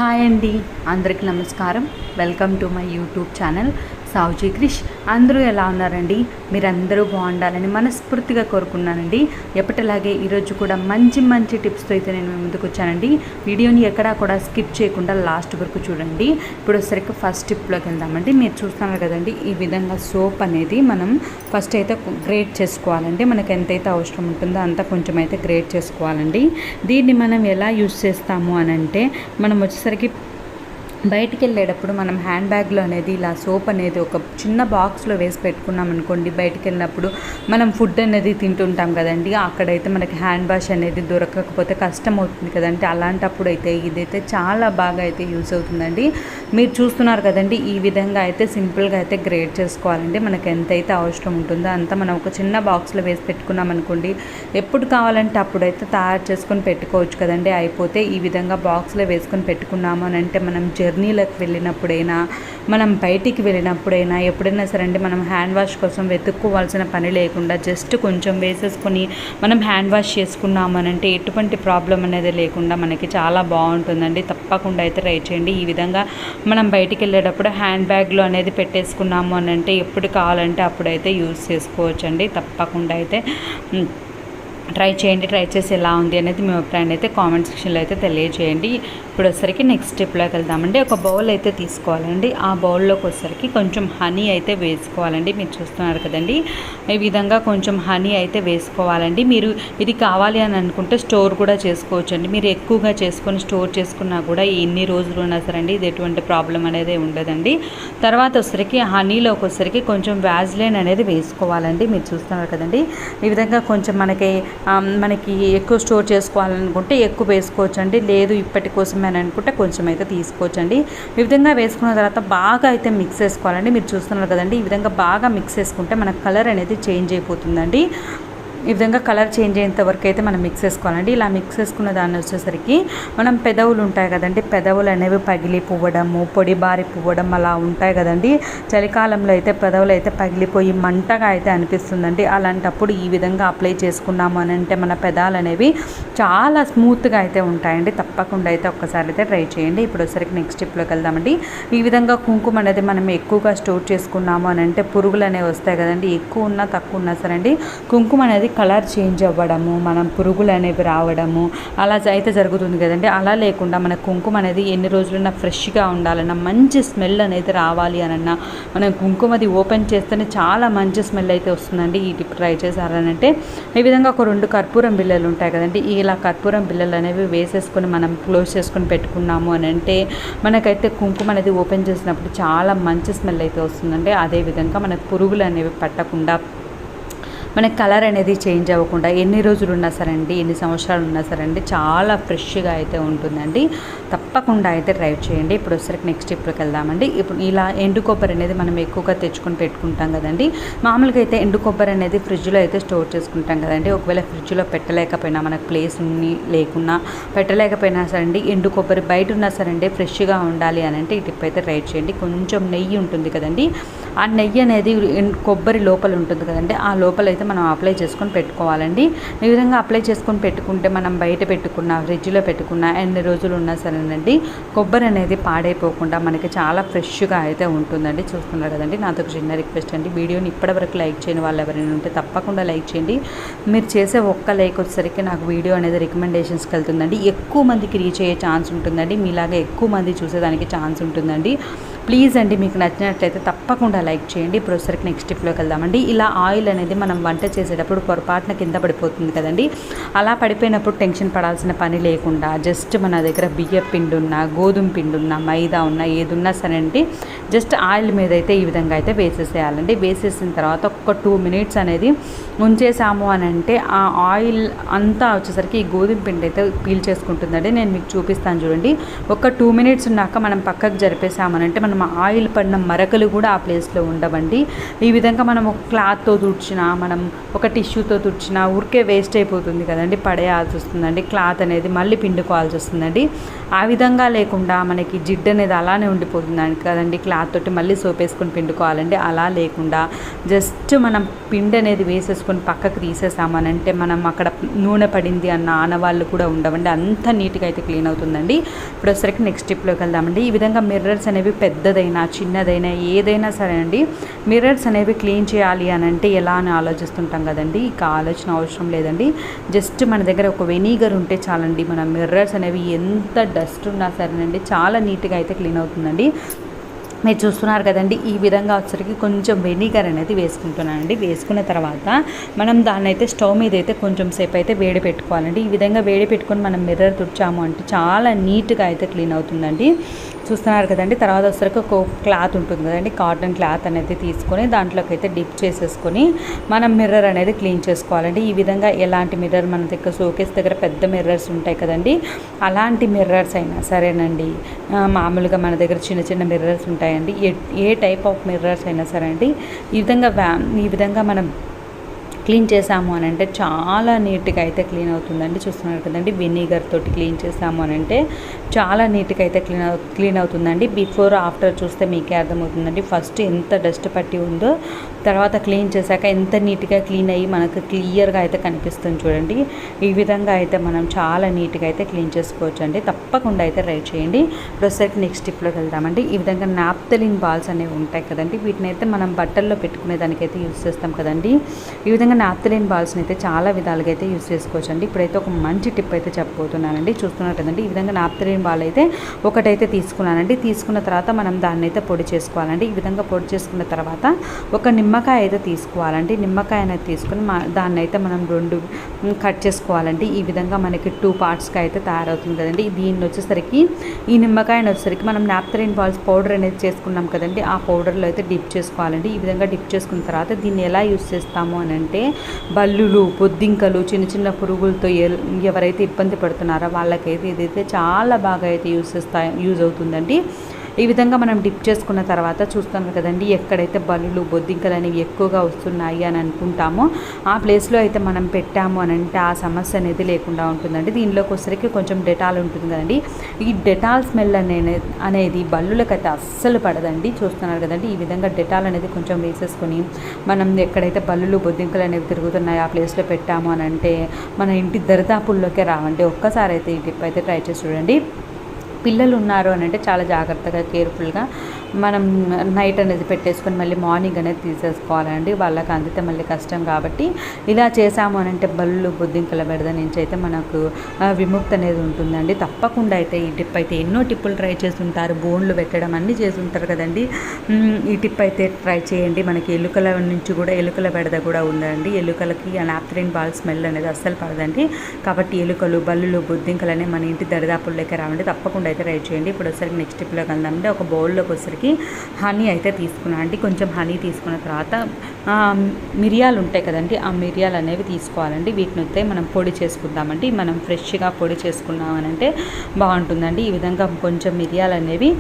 Hi అండి, అందరికి నమస్కారం. Welcome to my YouTube channel Savuji Krish. అందరూ ఎలా ఉన్నారండి? మీరందరూ బాగుండాలని మనస్ఫూర్తిగా కోరుకున్నానండి. ఎప్పటిలాగే ఈరోజు కూడా మంచి టిప్స్తో అయితే నేను ముందుకు వచ్చానండి. వీడియోని ఎక్కడా కూడా స్కిప్ చేయకుండా లాస్ట్ వరకు చూడండి. ఇప్పుడు వచ్చరికి ఫస్ట్ టిప్లోకి వెళ్దామండి. మీరు చూస్తున్నారు కదండి, ఈ విధంగా సోప్ అనేది మనం ఫస్ట్ అయితే గ్రేట్ చేసుకోవాలండి. మనకు ఎంతైతే అవసరం ఉంటుందో అంత కొంచెం అయితే గ్రేట్ చేసుకోవాలండి. దీన్ని మనం ఎలా యూజ్ చేస్తాము అని అంటే, మనం వచ్చేసరికి బయటికి వెళ్ళేటప్పుడు మనం హ్యాండ్ బ్యాగ్లో అనేది ఇలా సోప్ అనేది ఒక చిన్న బాక్స్లో వేసి పెట్టుకున్నాం అనుకోండి, బయటికి వెళ్ళినప్పుడు మనం ఫుడ్ అనేది తింటుంటాం కదండి, అక్కడైతే మనకి హ్యాండ్ వాష్ అనేది దొరకకపోతే కష్టం అవుతుంది కదండి. అలాంటప్పుడు అయితే ఇదైతే చాలా బాగా అయితే యూస్ అవుతుందండి. మీరు చూస్తున్నారు కదండి, ఈ విధంగా అయితే సింపుల్గా అయితే గ్రేట్ చేసుకోవాలండి. మనకు ఎంతైతే అవసరం ఉంటుందో అంత మనం ఒక చిన్న బాక్స్లో వేసి పెట్టుకున్నాం అనుకోండి, ఎప్పుడు కావాలంటే అప్పుడైతే తయారు చేసుకొని పెట్టుకోవచ్చు కదండి. అయిపోతే ఈ విధంగా బాక్స్లో వేసుకొని పెట్టుకున్నాము అని అంటే మనం జర్నీలకు వెళ్ళినప్పుడైనా, మనం బయటికి వెళ్ళినప్పుడైనా, ఎప్పుడైనా సరే అండి, మనం హ్యాండ్ వాష్ కోసం వెతుక్కోవాల్సిన పని లేకుండా జస్ట్ కొంచెం వేసేసుకొని మనం హ్యాండ్ వాష్ చేసుకున్నాము అని అంటే ఎటువంటి ప్రాబ్లం అనేది లేకుండా మనకి చాలా బాగుంటుందండి. తప్పకుండా అయితే ట్రై చేయండి. ఈ విధంగా మనం బయటికి వెళ్ళేటప్పుడు హ్యాండ్ బ్యాగ్లో అనేది పెట్టేసుకున్నాము అని అంటే ఎప్పుడు కావాలంటే అప్పుడైతే యూజ్ చేసుకోవచ్చండి. తప్పకుండా అయితే ట్రై చేయండి. ట్రై చేసి ఎలా ఉంది అనేది మీ అభిప్రాయాన్ని అయితే కామెంట్ సెక్షన్లో అయితే తెలియజేయండి. ఇప్పుడు వచ్చేసరికి నెక్స్ట్ స్టెప్లోకి వెళ్దామండి. ఒక బౌల్ అయితే తీసుకోవాలండి. ఆ బౌల్లోకి వచ్చేసరికి కొంచెం హనీ అయితే వేసుకోవాలండి. మీరు చూస్తున్నారు కదండి, ఈ విధంగా కొంచెం హనీ అయితే వేసుకోవాలండి. మీరు ఇది కావాలి అని అనుకుంటే స్టోర్ కూడా చేసుకోవచ్చండి. మీరు ఎక్కువగా చేసుకొని స్టోర్ చేసుకున్నా కూడా ఎన్ని రోజులు ఉన్నా సరే అండి, ఇది ఎటువంటి ప్రాబ్లం అనేది ఉండదండి. తర్వాత వచ్చేసరికి హనీలోకి వచ్చేసరికి కొంచెం వ్యాజ్లైన్ అనేది వేసుకోవాలండి. మీరు చూస్తున్నారు కదండి, ఈ విధంగా కొంచెం మనకి ఎక్కువ స్టోర్ చేసుకోవాలనుకుంటే ఎక్కువ వేసుకోవచ్చండి. లేదు ఇప్పటి కోసమే అని అనుకుంటే కొంచెం అయితే తీసుకోవచ్చండి. ఈ విధంగా వేసుకున్న తర్వాత బాగా అయితే మిక్స్ చేసుకోవాలండి. మీరు చూస్తున్నారు కదండి, ఈ విధంగా బాగా మిక్స్ చేసుకుంటే మనకు కలర్ అనేది చేంజ్ అయిపోతుందండి. ఈ విధంగా కలర్ చేంజ్ అయ్యేంత వరకు అయితే మనం మిక్స్ చేసుకోవాలండి. ఇలా మిక్స్ చేసుకున్న దాన్ని వచ్చేసరికి మనం పెదవులు ఉంటాయి కదండి, పెదవులు అనేవి పగిలి పువ్వడము, పొడి బారి పువ్వడం అలా ఉంటాయి కదండి. చలికాలంలో అయితే పెదవులు అయితే పగిలిపోయి మంటగా అయితే అనిపిస్తుందండి. అలాంటప్పుడు ఈ విధంగా అప్లై చేసుకున్నాము అని అంటే మన పెదాలు అనేవి చాలా స్మూత్గా అయితే ఉంటాయండి. తప్పకుండా అయితే ఒక్కసారి అయితే ట్రై చేయండి. ఇప్పుడు వచ్చేసరికి నెక్స్ట్ స్టెప్లోకి వెళ్దామండి. ఈ విధంగా కుంకుమ అనేది మనం ఎక్కువగా స్టోర్ చేసుకున్నాము అని అంటే పురుగులు అనేవి వస్తాయి కదండి. ఎక్కువ ఉన్నా తక్కువ ఉన్నా సరే అండి, కుంకుమ అనేది కలర్ చేంజ్ అవ్వడము, మనం పురుగులు అనేవి రావడము అలా అయితే జరుగుతుంది కదండి. అలా లేకుండా మన కుంకుమ అనేది ఎన్ని రోజులన్నా ఫ్రెష్గా ఉండాలన్నా, మంచి స్మెల్ అనేది రావాలి అనన్నా, మనం కుంకుమది ఓపెన్ చేస్తేనే చాలా మంచి స్మెల్ అయితే వస్తుందండి. ఈ టిప్ ట్రై చేశారనంటే, ఈ విధంగా ఒక 2 కర్పూరం బిళ్ళలు ఉంటాయి కదండి, ఇలా కర్పూరం బిళ్ళలు అనేవి వేసేసుకొని మనం క్లోజ్ చేసుకొని పెట్టుకున్నాము అని అంటే మనకైతే కుంకుమ అనేది ఓపెన్ చేసినప్పుడు చాలా మంచి స్మెల్ అయితే వస్తుందండి. అదేవిధంగా మనకు పురుగులు అనేవి పట్టకుండా, మనకి కలర్ అనేది చేంజ్ అవ్వకుండా ఎన్ని రోజులు ఉన్నా సరే అండి, ఎన్ని సంవత్సరాలు ఉన్నా సరే అండి, చాలా ఫ్రెష్గా అయితే ఉంటుందండి. తప్పకుండా అయితే ట్రై చేయండి. ఇప్పుడు వచ్చేసరికి నెక్స్ట్ స్టెప్లోకి వెళ్దామండి. ఇప్పుడు ఇలా ఎండు కొబ్బరి అనేది మనం ఎక్కువగా తెచ్చుకొని పెట్టుకుంటాం కదండి. మామూలుగా అయితే ఎండు కొబ్బరి అనేది ఫ్రిడ్జ్లో అయితే స్టోర్ చేసుకుంటాం కదండి. ఒకవేళ ఫ్రిడ్జ్లో పెట్టలేకపోయినా, మనకు ప్లేస్ లేకున్నా, పెట్టలేకపోయినా సరే అండి, ఎండు కొబ్బరి బయట ఉన్నా సరే అండి, ఫ్రెష్గా ఉండాలి అని అంటే ఈ టిప్ అయితే ట్రై చేయండి. కొంచెం నెయ్యి ఉంటుంది కదండి, ఆ నెయ్యి అనేది కొబ్బరి లోపల ఉంటుంది కదండి, ఆ లోపల అయితే మనం అప్లై చేసుకొని పెట్టుకోవాలండి. ఈ విధంగా అప్లై చేసుకొని పెట్టుకుంటే మనం బయట పెట్టుకున్న, ఫ్రిడ్జ్లో పెట్టుకున్న ఎన్ని రోజులు ఉన్నా సరేనండి, కొబ్బరి అనేది పాడైపోకుండా మనకి చాలా ఫ్రెష్గా అయితే ఉంటుందండి. చూస్తున్నారు కదండి, నాతో ఒక చిన్న రిక్వెస్ట్ అండి, వీడియోని ఇప్పటివరకు లైక్ చేయని వాళ్ళు ఎవరైనా ఉంటే తప్పకుండా లైక్ చేయండి. మీరు చేసే ఒక్క లైక్ వచ్చేసరికి నాకు వీడియో అనేది రికమెండేషన్స్కి వెళ్తుందండి, ఎక్కువ మందికి రీచ్ అయ్యే ఛాన్స్ ఉంటుందండి, మీలాగా ఎక్కువ మంది చూసేదానికి ఛాన్స్ ఉంటుందండి. ప్లీజ్ అండి, మీకు నచ్చినట్లయితే తప్పకుండా లైక్ చేయండి. ఇప్పుడు వచ్చేసరికి నెక్స్ట్ స్టెప్లోకి వెళ్దామండి. ఇలా ఆయిల్ అనేది మనం వంట చేసేటప్పుడు పొరపాటున కింద పడిపోతుంది కదండి. అలా పడిపోయినప్పుడు టెన్షన్ పడాల్సిన పని లేకుండా, జస్ట్ మన దగ్గర బియ్యం పిండి ఉన్నా, గోధుమ పిండి ఉన్నా, మైదా ఉన్నా, ఏది ఉన్నా సరే అండి, జస్ట్ ఆయిల్ మీద అయితే ఈ విధంగా అయితే వేసేసేయాలండి. వేసేసిన తర్వాత ఒక 2 minutes అనేది ఉంచేసాము అని అంటే ఆ ఆయిల్ అంతా వచ్చేసరికి ఈ గోధుమ పిండి అయితే పీల్ చేసుకుంటుందండి. నేను మీకు చూపిస్తాను చూడండి. ఒక 2 minutes ఉన్నాక మనం పక్కకు జరిపేసామనంటే మనం ఆయిల్ పడిన మరకలు కూడా ఆ ప్లేస్లో ఉండవండి. ఈ విధంగా మనం ఒక క్లాత్తో తుడిచినా, మనం మనం ఒక టిష్యూతో తుడిచినా ఊరికే వేస్ట్ అయిపోతుంది కదండి, పడేయాల్సి వస్తుందండి, క్లాత్ అనేది మళ్ళీ పిండుకోవాల్సి వస్తుందండి. ఆ విధంగా లేకుండా మనకి జిడ్డు అనేది అలానే ఉండిపోతుంది కదండి, క్లాత్ తోటి మళ్ళీ సోప్ వేసుకొని పిండుకోవాలండి. అలా లేకుండా జస్ట్ మనం పిండి అనేది వేసేసుకొని పక్కకు తీసేసామనంటే మనం అక్కడ నూనె పడింది అన్న ఆనవాళ్ళు కూడా ఉండవండి, అంత నీట్గా అయితే క్లీన్ అవుతుందండి. ఇప్పుడు వచ్చరికి నెక్స్ట్ స్టెప్లోకి వెళ్దామండి. ఈ విధంగా మిర్రర్స్ అనేవి పెద్దదైనా చిన్నదైనా ఏదైనా సరే అండి, మిర్రర్స్ అనేవి క్లీన్ చేయాలి అని అంటే ఎలా అని ఆలోచిస్తుంటాం కదండి, ఇక ఆలోచన అవసరం లేదండి. జస్ట్ మన దగ్గర ఒక వెనిగర్ ఉంటే చాలండి, మన మిర్రర్స్ అనేవి ఎంత డస్ట్ ఉన్నా సరేనండి చాలా నీట్గా అయితే క్లీన్ అవుతుందండి. మీరు చూస్తున్నారు కదండి, ఈ విధంగా వచ్చరికి కొంచెం వెనిగర్ అనేది వేసుకుంటున్నానండి. వేసుకున్న తర్వాత మనం దాన్ని అయితే స్టవ్ మీద అయితే కొంచెం సేపు అయితే వేడి పెట్టుకోవాలండి. ఈ విధంగా వేడి పెట్టుకొని మనం మిర్రర్ తుడిచాము అంటే చాలా నీట్గా అయితే క్లీన్ అవుతుందండి. చూస్తున్నారు కదండి. తర్వాత వచ్చరికి ఒక క్లాత్ ఉంటుంది కదండి, కాటన్ క్లాత్ అనేది తీసుకొని దాంట్లోకి అయితే డిప్ చేసేసుకొని మనం మిర్రర్ అనేది క్లీన్ చేసుకోవాలండి. ఈ విధంగా ఎలాంటి మిర్రర్ మన దగ్గర షోకేస్ దగ్గర పెద్ద మిర్రర్స్ ఉంటాయి కదండి, అలాంటి మిర్రర్స్ అయినా సరేనండి, మామూలుగా మన దగ్గర చిన్న చిన్న మిర్రర్స్ ఉంటాయండి, ఏ టైప్ ఆఫ్ మిర్రర్స్ అయినా సరే అండి, ఈ విధంగా మనం క్లీన్ చేసాము అని అంటే చాలా నీట్గా అయితే క్లీన్ అవుతుందండి. చూస్తున్నారు కదండి, వెనిగర్ తోటి క్లీన్ చేసాము అని అంటే చాలా నీట్గా అయితే క్లీన్ అవుతుందండి. బిఫోర్ ఆఫ్టర్ చూస్తే మీకే అర్థమవుతుందండి. ఫస్ట్ ఎంత డస్ట్ పట్టి ఉందో, తర్వాత క్లీన్ చేశాక ఎంత నీట్గా క్లీన్ అయ్యి మనకు క్లియర్గా అయితే కనిపిస్తుంది చూడండి. ఈ విధంగా అయితే మనం చాలా నీట్గా అయితే క్లీన్ చేసుకోవచ్చు అండి. తప్పకుండా అయితే ట్రై చేయండి. ప్రొసెట్ నెక్స్ట్ స్టెప్లోకి వెళ్దామండి. ఈ విధంగా నాప్థలిన్ బాల్స్ అనేవి ఉంటాయి కదండి, వీటిని అయితే మనం బట్టల్లో పెట్టుకునే దానికైతే యూజ్ చేస్తాం కదండి. ఈ విధంగా నాప్థలిన్ బాల్స్ని అయితే చాలా విధాలుగా అయితే యూజ్ చేసుకోవచ్చు అండి. ఇప్పుడైతే ఒక మంచి టిప్ అయితే చెప్పబోతున్నానండి. చూస్తున్నారు కదండి, ఈ విధంగా నాప్థలిన్ బాల్ అయితే ఒకటైతే తీసుకున్నానండి. తీసుకున్న తర్వాత మనం దాన్ని అయితే పొడి చేసుకోవాలండి. ఈ విధంగా పొడి చేసుకున్న తర్వాత ఒక నిమ్మకాయ అయితే తీసుకోవాలండి. నిమ్మకాయ అనేది తీసుకుని దాన్ని అయితే మనం 2 కట్ చేసుకోవాలండి. ఈ విధంగా మనకి 2 పార్ట్స్గా అయితే తయారవుతుంది కదండి. దీన్ని వచ్చేసరికి ఈ నిమ్మకాయని వచ్చేసరికి మనం నాప్థలిన్ బాల్స్ పౌడర్ అనేది చేసుకున్నాం కదండి, ఆ పౌడర్లో అయితే డిప్ చేసుకోవాలండి. ఈ విధంగా డిప్ చేసుకున్న తర్వాత దీన్ని ఎలా యూజ్ చేస్తాము అని అంటే, బల్లులు, బొద్దింకలు, చిన్న చిన్న పురుగులతో ఎవరైతే ఇబ్బంది పడుతున్నారో వాళ్ళకైతే ఇదైతే చాలా బాగా అయితే యూజ్ అవుతుందండి. ఈ విధంగా మనం డిప్ చేసుకున్న తర్వాత చూస్తాను కదండి, ఎక్కడైతే బల్లులు, బొద్దింకలు అనేవి ఎక్కువగా వస్తున్నాయి అని అనుకుంటామో ఆ ప్లేస్లో అయితే మనం పెట్టాము అని అంటే ఆ సమస్య అనేది లేకుండా ఉంటుందండి. దీనిలోకి వచ్చరికి కొంచెం డెటాల్ ఉంటుంది కదండి, ఈ డెటాల్ స్మెల్ అనేది బల్లులకైతే అస్సలు పడదండి. చూస్తున్నారు కదండి, ఈ విధంగా డెటాల్ అనేది కొంచెం వేసేసుకొని మనం ఎక్కడైతే బల్లులు, బొద్దింకలు అనేవి తిరుగుతున్నాయో ఆ ప్లేస్లో పెట్టాము అని అంటే మన ఇంటి దరిదాపుల్లోకే రావండి. ఒక్కసారి అయితే ఈ టిప్ అయితే ట్రై చేసి చూడండి. పిల్లలు ఉన్నారు అని అంటే చాలా జాగ్రత్తగా కేర్ఫుల్గా మనం నైట్ అనేది పెట్టేసుకొని మళ్ళీ మార్నింగ్ అనేది తీసేసుకోవాలండి. వాళ్ళకి అందితే మళ్ళీ కష్టం కాబట్టి ఇలా చేసాము అని అంటే బల్లు, బొద్దింకల బెడద నుంచి అయితే మనకు విముక్తి అనేది ఉంటుందండి. తప్పకుండా అయితే ఈ టిప్ అయితే ఎన్నో టిప్పులు ట్రై చేస్తుంటారు, బోన్లు పెట్టడం అన్నీ చేస్తుంటారు కదండి. ఈ టిప్ అయితే ట్రై చేయండి. మనకి ఎలుకల నుంచి కూడా ఎలుకల బెడద కూడా ఉందండి. ఎలుకలకి ఆ నాప్థలిన్ బాల్ స్మెల్ అనేది అస్సలు పడదండి. కాబట్టి ఎలుకలు, బల్లులు, బొద్దింకలు అనేవి మన ఇంటి దరిదాపుల్లోకి రావండి. తప్పకుండా అయితే ట్రై చేయండి. ఇప్పుడు ఒకసారి నెక్స్ట్ టిప్లోకి వెళ్దామంటే, ఒక బౌల్లోకి వచ్చరికి హనీ అయితే తీసుకున్నాను అండి. కొంచెం హనీ తీసుకున్న తర్వాత మిరియాలు ఉంటాయి కదండి, ఆ మిరియాలు అనేవి తీసుకోవాలండి. వీటిని అయితే మనం పొడి చేసుకుందామండి. మనం ఫ్రెష్గా పొడి చేసుకున్నామనంటే బాగుంటుందండి. ఈ విధంగా కొంచెం మిరియాలు అనేవి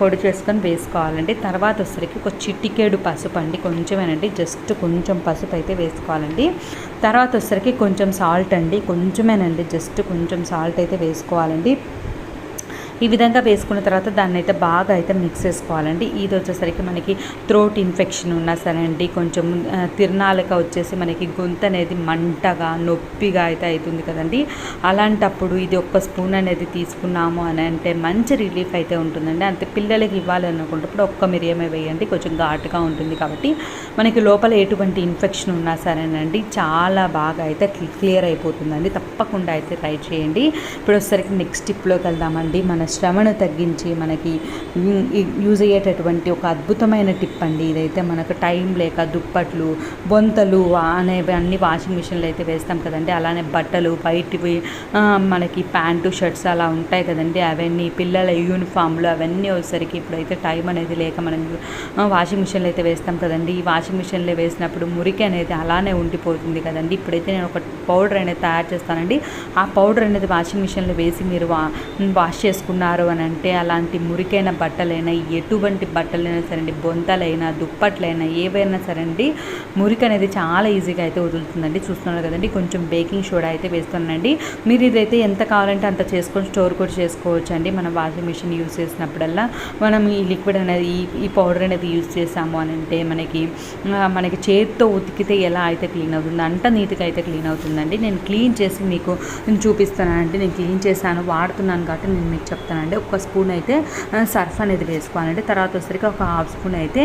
పొడి చేసుకొని వేసుకోవాలండి. తర్వాత వచ్చరికి ఒక చిటికేడు పసుపు అండి, కొంచెమేనండి, జస్ట్ కొంచెం పసుపు అయితే వేసుకోవాలండి. తర్వాత వచ్చరికి కొంచెం సాల్ట్ అండి, కొంచెమేనండి, జస్ట్ కొంచెం సాల్ట్ అయితే వేసుకోవాలండి. ఈ విధంగా వేసుకున్న తర్వాత దాన్ని అయితే బాగా అయితే మిక్స్ చేసుకోవాలండి. ఇది వచ్చేసరికి మనకి థ్రోట్ ఇన్ఫెక్షన్ ఉన్నా సరే అండి, కొంచెం తిరణాలక వచ్చేసి మనకి గొంతు అనేది మంటగా, నొప్పిగా అయితే అవుతుంది కదండి. అలాంటప్పుడు ఇది 1 స్పూన్ అనేది తీసుకున్నాము అని అంటే మంచి రిలీఫ్ అయితే ఉంటుందండి. అంతే పిల్లలకి ఇవ్వాలి అనుకున్నప్పుడు 1 మిరియమే వేయండి, కొంచెం ఘాటుగా ఉంటుంది కాబట్టి మనకి లోపల ఎటువంటి ఇన్ఫెక్షన్ ఉన్నా సరేనండి చాలా బాగా అయితే క్లియర్ అయిపోతుందండి. తప్పకుండా అయితే ట్రై చేయండి. ఇప్పుడు వచ్చేసరికి నెక్స్ట్ టిప్లోకి వెళ్దామండి. మన శ్రమను తగ్గించి మనకి యూజ్ అయ్యేటటువంటి ఒక అద్భుతమైన టిప్ అండి ఇదైతే. మనకు టైం లేక దుప్పట్లు, బొంతలు అనేవి అన్ని వాషింగ్ మిషన్లో అయితే వేస్తాం కదండి. అలానే బట్టలు బయటివి మనకి ప్యాంటు, షర్ట్స్ అలా ఉంటాయి కదండి, అవన్నీ పిల్లల యూనిఫామ్లు అవన్నీ వచ్చేసరికి ఇప్పుడైతే టైం అనేది లేక మనం వాషింగ్ మిషన్లో అయితే వేస్తాం కదండి. ఈ వాషింగ్ మిషన్లో వేసినప్పుడు మురికి అనేది అలానే ఉండిపోతుంది కదండి. ఇప్పుడైతే నేను ఒక పౌడర్ అనేది తయారు చేస్తానండి. ఆ పౌడర్ అనేది వాషింగ్ మిషన్లో వేసి మీరు వాష్ చేసుకుంటే పెట్టుకున్నారు అని అంటే అలాంటి మురికైన బట్టలైనా ఎటువంటి బట్టలైనా సరే అండి, బొంతలైనా దుప్పట్లైనా ఏవైనా సరే అండి, మురికి అనేది చాలా ఈజీగా అయితే వదులుతుందండి. చూస్తున్నారు కదండి, కొంచెం బేకింగ్ సోడా అయితే వేస్తున్నానండి. మీరు ఇదైతే ఎంత కావాలంటే అంత చేసుకొని స్టోర్ కూడా చేసుకోవచ్చు అండి. మనం వాషింగ్ మిషన్ యూజ్ చేసినప్పుడల్లా మనం ఈ లిక్విడ్ అనేది ఈ పౌడర్ అనేది యూజ్ చేసాము అని అంటే మనకి చేతితో ఉతికితే ఎలా అయితే క్లీన్ అవుతుందో అంత నీట్గా అయితే క్లీన్ అవుతుందండి. నేను క్లీన్ చేసి మీకు చూపిస్తానండి. నేను క్లీన్ చేశాను, వాడుతున్నాను కాబట్టి నేను మీకు చెప్తానండి. ఒక స్పూన్ అయితే సర్ఫ్ అనేది వేసుకోవాలండి. తర్వాత వచ్చేసరికి ఒక హాఫ్ స్పూన్ అయితే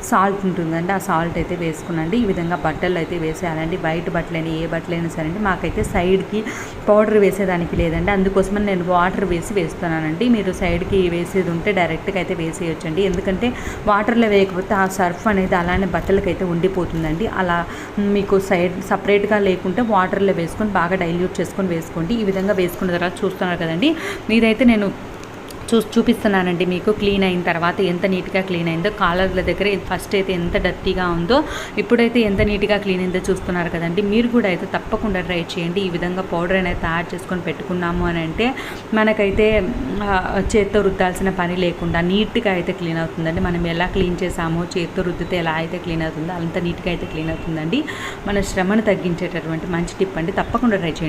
సాల్ట్ ఉంటుందండి. ఆ సాల్ట్ అయితే వేసుకునండి. ఈ విధంగా బట్టలు అయితే వేసేయాలండి. వైట్ బట్టలైనా ఏ బట్టలైనా సరే అండి. మాకైతే సైడ్కి పౌడర్ వేసేదానికి లేదండి, అందుకోసమని నేను వాటర్ వేస్తున్నానండి. మీరు సైడ్కి వేసేది ఉంటే డైరెక్ట్గా అయితే వేసేయొచ్చండి. ఎందుకంటే వాటర్లో వేయకపోతే ఆ సర్ఫ్ అనేది అలానే బట్టలకైతే ఉండిపోతుందండి. అలా మీకు సపరేట్గా లేకుంటే వాటర్లో వేసుకొని బాగా డైల్యూట్ చేసుకొని వేసుకోండి. ఈ విధంగా వేసుకున్న తర్వాత చూస్తున్నారు కదండి, మీరైతే నేను చూపిస్తున్నానండి మీకు క్లీన్ అయిన తర్వాత ఎంత నీట్గా క్లీన్ అయిందో. కాలర్ల దగ్గర ఫస్ట్ అయితే ఎంత డర్టీగా ఉందో, ఇప్పుడైతే ఎంత నీట్గా క్లీన్ అయిందో చూస్తున్నారు కదండి. మీరు కూడా అయితే తప్పకుండా ట్రై చేయండి. ఈ విధంగా పౌడర్ అనేది తయారు చేసుకొని పెట్టుకున్నాము అని అంటే మనకైతే చేత్తో రుద్దాల్సిన పని లేకుండా నీట్గా అయితే క్లీన్ అవుతుందండి. మనం ఎలా క్లీన్ చేసామో చేత్తో రుద్దితే ఎలా అయితే క్లీన్ అవుతుందో అంత నీట్గా అయితే క్లీన్ అవుతుందండి. మన శ్రమను తగ్గించేటటువంటి మంచి టిప్ అండి. తప్పకుండా ట్రై చేయండి.